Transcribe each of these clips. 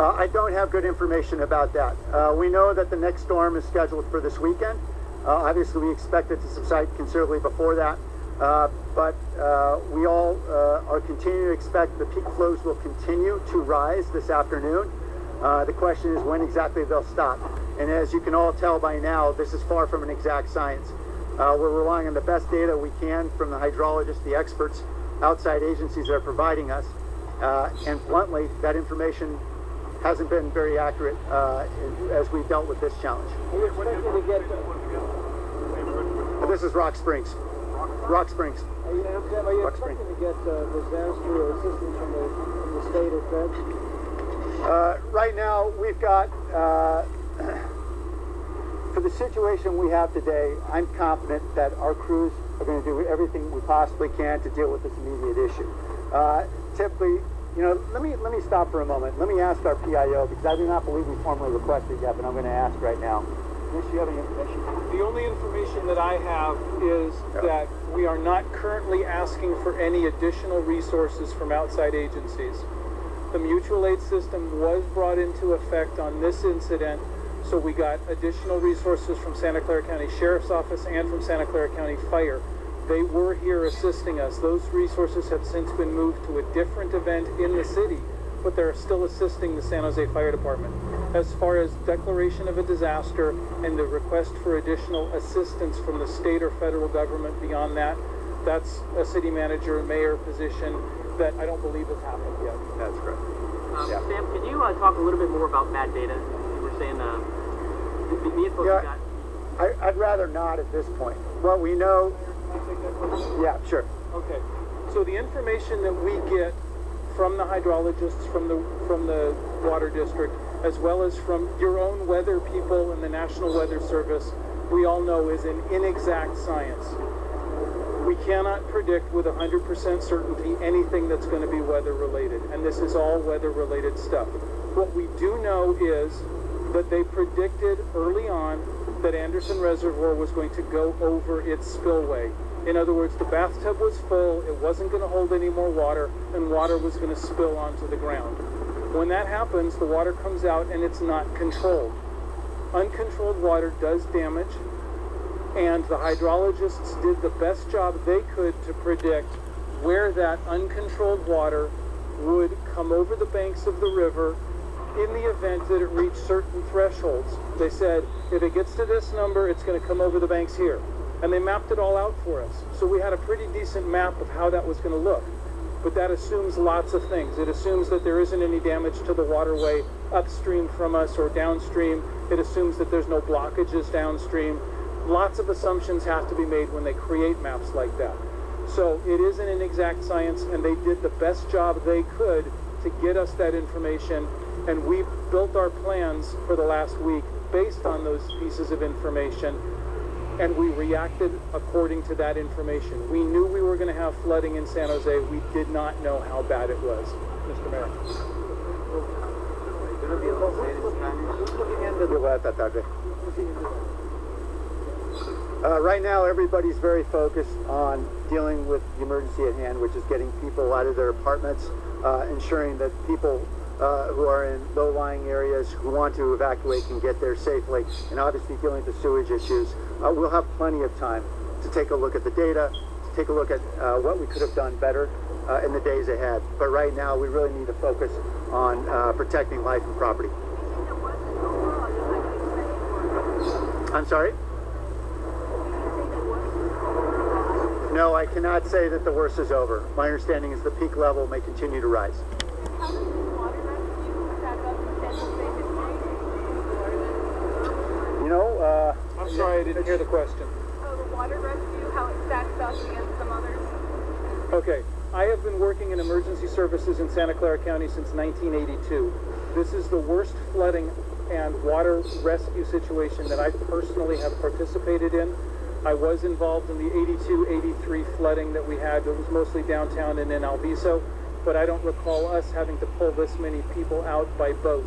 I don't have good information about that. We know that the next storm is scheduled for this weekend. Obviously, we expect it to subside considerably before that, but we all are continuing to expect the peak flows will continue to rise this afternoon. The question is when exactly they'll stop. And as you can all tell by now, this is far from an exact science. We're relying on the best data we can from the hydrologists, the experts, outside agencies that are providing us. And bluntly, that information hasn't been very accurate as we've dealt with this challenge. This is Rock Springs. Rock Springs. Are you expecting to get disaster assistance from the state or feds? Right now, we've got, for the situation we have today, I'm confident that our crews are going to do everything we possibly can to deal with this immediate issue. Typically, you know, let me stop for a moment. Let me ask our PIO, because I do not believe we formally requested yet, but I'm going to ask right now. Does she have any information? The only information that I have is that we are not currently asking for any additional resources from outside agencies. The mutual aid system was brought into effect on this incident, so we got additional resources from Santa Clara County Sheriff's Office and from Santa Clara County Fire. They were here assisting us. Those resources have since been moved to a different event in the city, but they're still assisting the San Jose Fire Department. As far as declaration of a disaster and the request for additional assistance from the state or federal government beyond that, that's a city manager and mayor position that I don't believe has happened yet. That's correct. Sam, can you talk a little bit more about bad data? You were saying the info you got. I'd rather not at this point. What we know... Yeah, sure. Okay. So the information that we get from the hydrologists, from the water district, as well as from your own weather people and the National Weather Service, we all know is an inexact science. We cannot predict with 100% certainty anything that's going to be weather related, and this is all weather related stuff. What we do know is that they predicted early on that Anderson Reservoir was going to go over its spillway. In other words, the bathtub was full, it wasn't going to hold any more water, and water was going to spill onto the ground. When that happens, the water comes out and it's not controlled. Uncontrolled water does damage, and the hydrologists did the best job they could to predict where that uncontrolled water would come over the banks of the river in the event that it reached certain thresholds. They said, if it gets to this number, it's going to come over the banks here. And they mapped it all out for us. So we had a pretty decent map of how that was going to look. But that assumes lots of things. It assumes that there isn't any damage to the waterway upstream from us or downstream. It assumes that there's no blockages downstream. Lots of assumptions have to be made when they create maps like that. So it isn't an exact science, and they did the best job they could to get us that information. And we built our plans for the last week based on those pieces of information, and we reacted according to that information. We knew we were going to have flooding in San Jose. We did not know how bad it was. Mr. Mayor. Right now, everybody's very focused on dealing with the emergency at hand, which is getting people out of their apartments, ensuring that people who are in low-lying areas who want to evacuate can get there safely, and obviously dealing with the sewage issues. We'll have plenty of time to take a look at the data, to take a look at what we could have done better in the days ahead. But right now, we really need to focus on protecting life and property. I'm sorry? No, I cannot say that the worst is over. My understanding is the peak level may continue to rise. I'm sorry, I didn't hear the question. Oh, the water rescue, how it stacks up against some others? Okay, I have been working in emergency services in Santa Clara County since 1982. This is the worst flooding and water rescue situation that I personally have participated in. I was involved in the 82-83 flooding that we had. It was mostly downtown and in Alviso, but I don't recall us having to pull this many people out by boat.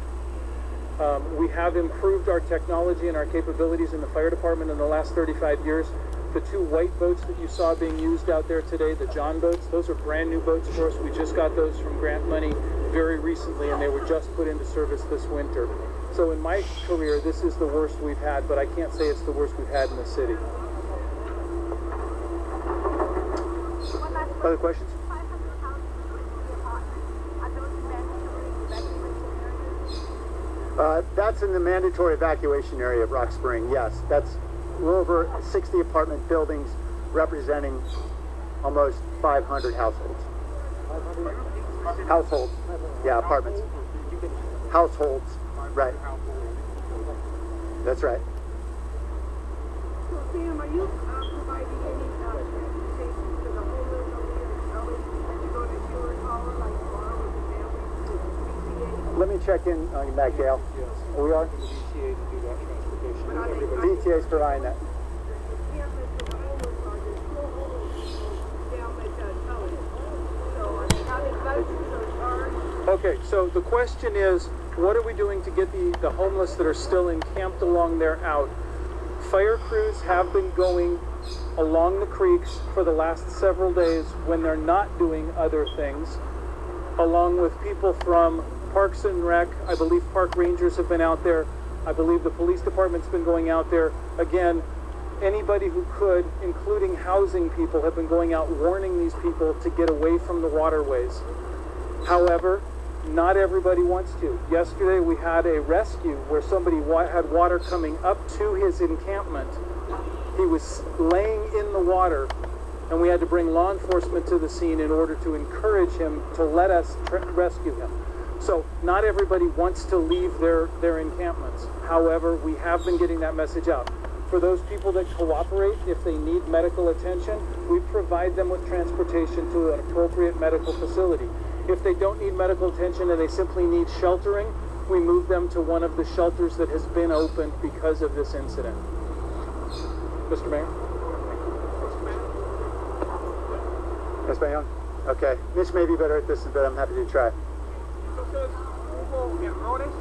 We have improved our technology and our capabilities in the fire department in the last 35 years. The two white boats that you saw being used out there today, the John boats, those are brand new boats for us. We just got those from grant money very recently, and they were just put into service this winter. So in my career, this is the worst we've had, but I can't say it's the worst we've had in the city. Other questions? 500 houses with the apartments. Are those mandatory evacuation areas? That's in the mandatory evacuation area of Rock Spring, yes. That's a little over 60 apartment buildings representing almost 500 households. 500? Households, yeah, apartments. Households, right. That's right. So, Sam, are you providing any transportation to the homeless over here in Ellis to go to GeoPolitical, like tomorrow with the families, Let me check in on you, Mac Dale. Yes. We are? The DTA to do that transportation. But are they- Everybody. DTA's providing that. encampments for the homeless are just full homeless people down at Ellis? So are they having buses or cars? Okay, so the question is, what are we doing to get the homeless that are still encamped along there out? Fire crews have been going along the creeks for the last several days when they're not doing other things, along with people from Parks and Rec. I believe park rangers have been out there. I believe the police department's been going out there. Again, anybody who could, including housing people, have been going out warning these people to get away from the waterways. However, not everybody wants to. Yesterday we had a rescue where somebody had water coming up to his encampment. He was laying in the water, and we had to bring law enforcement to the scene in order to encourage him to let us rescue him. So not everybody wants to leave their encampments. However, we have been getting that message out. For those people that cooperate, if they need medical attention, we provide them with transportation to an appropriate medical facility. If they don't need medical attention and they simply need sheltering, we move them to one of the shelters that has been opened because of this incident. Mr. Mayor? Ms. Bayon? Okay. Mitch may be better at this, but I'm happy to try. Entonces, hubo errores